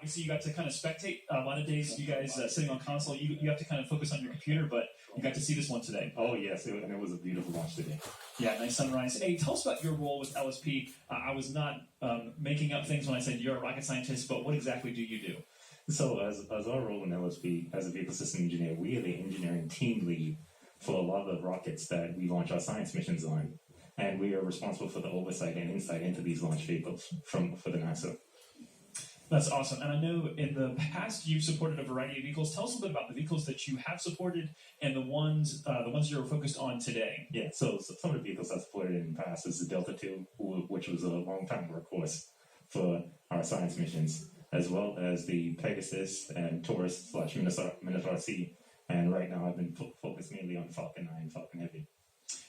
obviously you got to kind of spectate. A lot of days you guys sitting on console, you have to kind of focus on your computer, but you got to see this one today. Oh, yes, and it was a beautiful launch today. Yeah, nice sunrise. Hey, tell us about your role with LSP. I was not making up things when I said you're a rocket scientist, but what exactly do you do? So as our role in LSP, as a vehicle system engineer, we are the engineering team lead for a lot of the rockets that we launch our science missions on. And we are responsible for the oversight and insight into these launch vehicles for the NASA. That's awesome. And I know in the past you've supported a variety of vehicles. Tell us a little bit about the vehicles that you have supported and the ones you're focused on today. Yeah, so some of the vehicles I supported in the past is the Delta II, which was a long-time workhorse for our science missions, as well as the Pegasus and Taurus/Minotaur C. And right now I've been focused mainly on Falcon 9 and Falcon Heavy.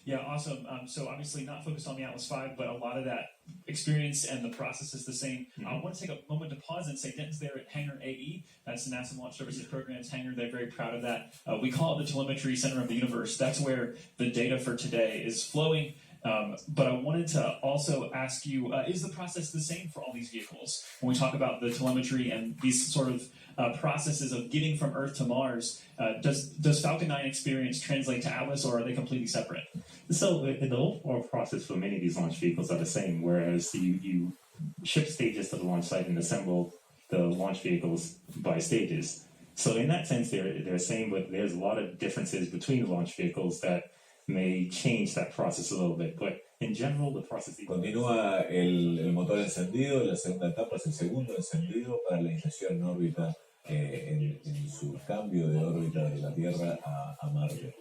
Yeah, awesome. So obviously not focused on the Atlas V, but a lot of that experience and the process is the same. Mm-hmm. I want to take a moment to pause and say Denton's there at Hangar AE. That's the NASA Launch Services Program's hangar. They're very proud of that. We call it the telemetry center of the universe. That's where the data for today is flowing. But I wanted to also ask you, is the process the same for all these vehicles? When we talk about the telemetry and these sort of processes of getting from Earth to Mars, does Falcon 9 experience translate to Atlas, or are they completely separate? So the overall process for many of these launch vehicles are the same, whereas you ship stages to the launch site and assemble the launch vehicles by stages. So in that sense, they're the same, but there's a lot of differences between the launch vehicles that may change that process a little bit, but in general, the process... Continúa el motor encendido, la segunda etapa es el segundo encendido para la iniciación en órbita, en su cambio de órbita de la Tierra a Marte.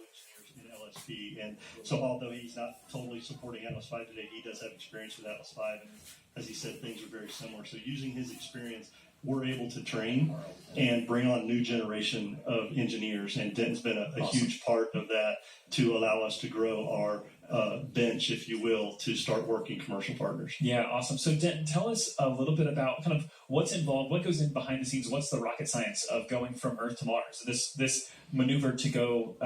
And so although he's not totally supporting Atlas V today, he does have experience with Atlas V, and as he said, things are very similar. So using his experience, we're able to train and bring on new generation of engineers, and Denton's been a awesome. Huge part of that to allow us to grow our bench, if you will, to start working commercial partners. Yeah, awesome. So Denton, tell us a little bit about kind of what's involved, what goes in behind the scenes, what's the rocket science of going from Earth to Mars, this maneuver to go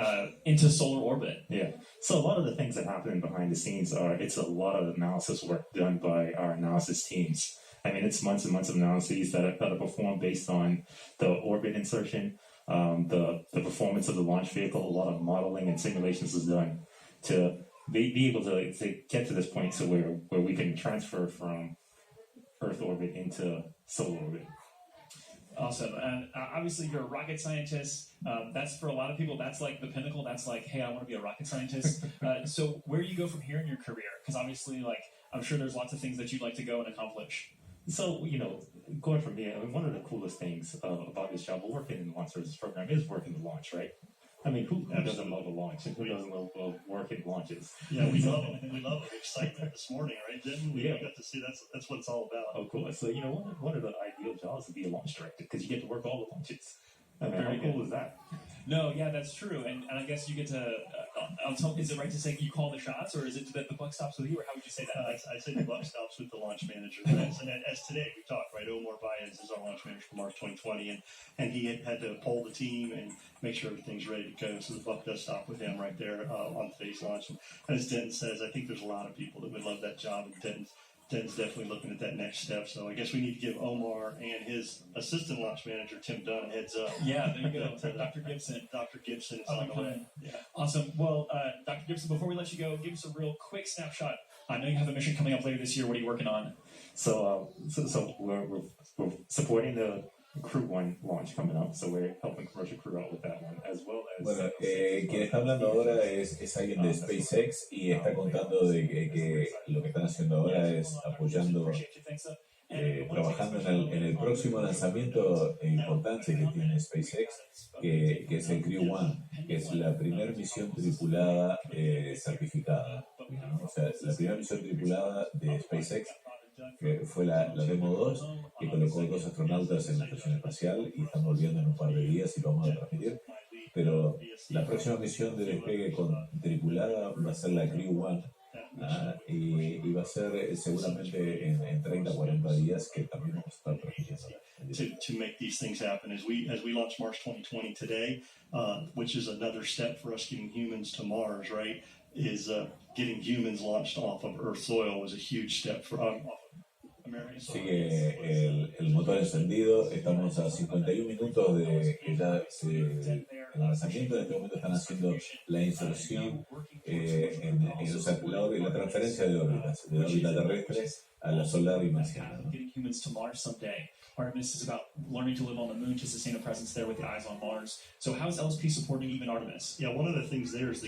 into solar orbit. Yeah, so a lot of the things that happen behind the scenes it's a lot of analysis work done by our analysis teams. I mean, it's months and months of analyses that are performed based on the orbit insertion, the performance of the launch vehicle. A lot of modeling and simulations is done to be able to get to this point so where we can transfer from Earth orbit into solar orbit. Awesome. And obviously you're a rocket scientist. That's for a lot of people, that's like the pinnacle. That's like, hey, I want to be a rocket scientist. So where do you go from here in your career? Because obviously, I'm sure there's lots of things that you'd like to go and accomplish. So, going from here, one of the coolest things about this job, working in the launch services program, is working the launch, right? I mean, who doesn't love a launch, and who doesn't love working launches? Yeah, we love it. We love it. Excitement this morning, right? Didn't we? Got to see that's what it's all about. Oh, cool. So, one of the ideal jobs would be a launch director, because you get to work all the launches. I mean, how cool is that? No, yeah, that's true. And I guess you get to, is it right to say you call the shots, or is it that the buck stops with you, or how would you say that? I say the buck stops with the launch manager. As today we talked, right? Omar Baez is our launch manager for Mars 2020, and he had to poll the team and make sure everything's ready to go. So the buck does stop with him right there on today's launch. And as Denton says, I think there's a lot of people that would love that job, and Denton's definitely looking at that next step. So I guess we need to give Omar and his assistant launch manager, Tim Dunn, a heads up. Yeah, there you go. Dr. Gibson. Dr. Gibson is on the way. Yeah. Awesome. Well, Dr. Gibson, before we let you go, give us a real quick snapshot. I know you have a mission coming up later this year. What are you working on? So we're supporting the Crew 1 launch coming up, so we're helping commercial crew out with that one, as well as... Bueno, quien está hablando ahora es alguien de SpaceX y está contando de que lo que están haciendo ahora es apoyando, trabajando en el próximo lanzamiento importante que tiene SpaceX, que es el Crew 1, que es la primera misión tripulada certificada, ¿no? O sea, la primera misión tripulada de SpaceX, que fue la Demo 2, que colocó 2 astronautas en la estación espacial y están volviendo en un par de días y lo vamos a transmitir. Pero la próxima misión de despegue tripulada va a ser la Crew 1, y va a ser seguramente en 30 o 40 días que también vamos a estar transmitiendo. To make these things happen as we launch Mars 2020 today, which is another step for us getting humans to Mars, right? Is getting humans launched off of Earth soil was a huge step for Sigue el motor encendido. Estamos a 51 minutos de que ya el lanzamiento. En este momento están haciendo la inserción, o sea, la transferencia de órbitas, de la órbita terrestre a la solar y marciana, ¿no? Getting humans to Mars someday. Artemis is about learning to live on the moon to sustain a presence there with the eyes on Mars. So how is LSP supporting even Artemis? Yeah, one of the things there is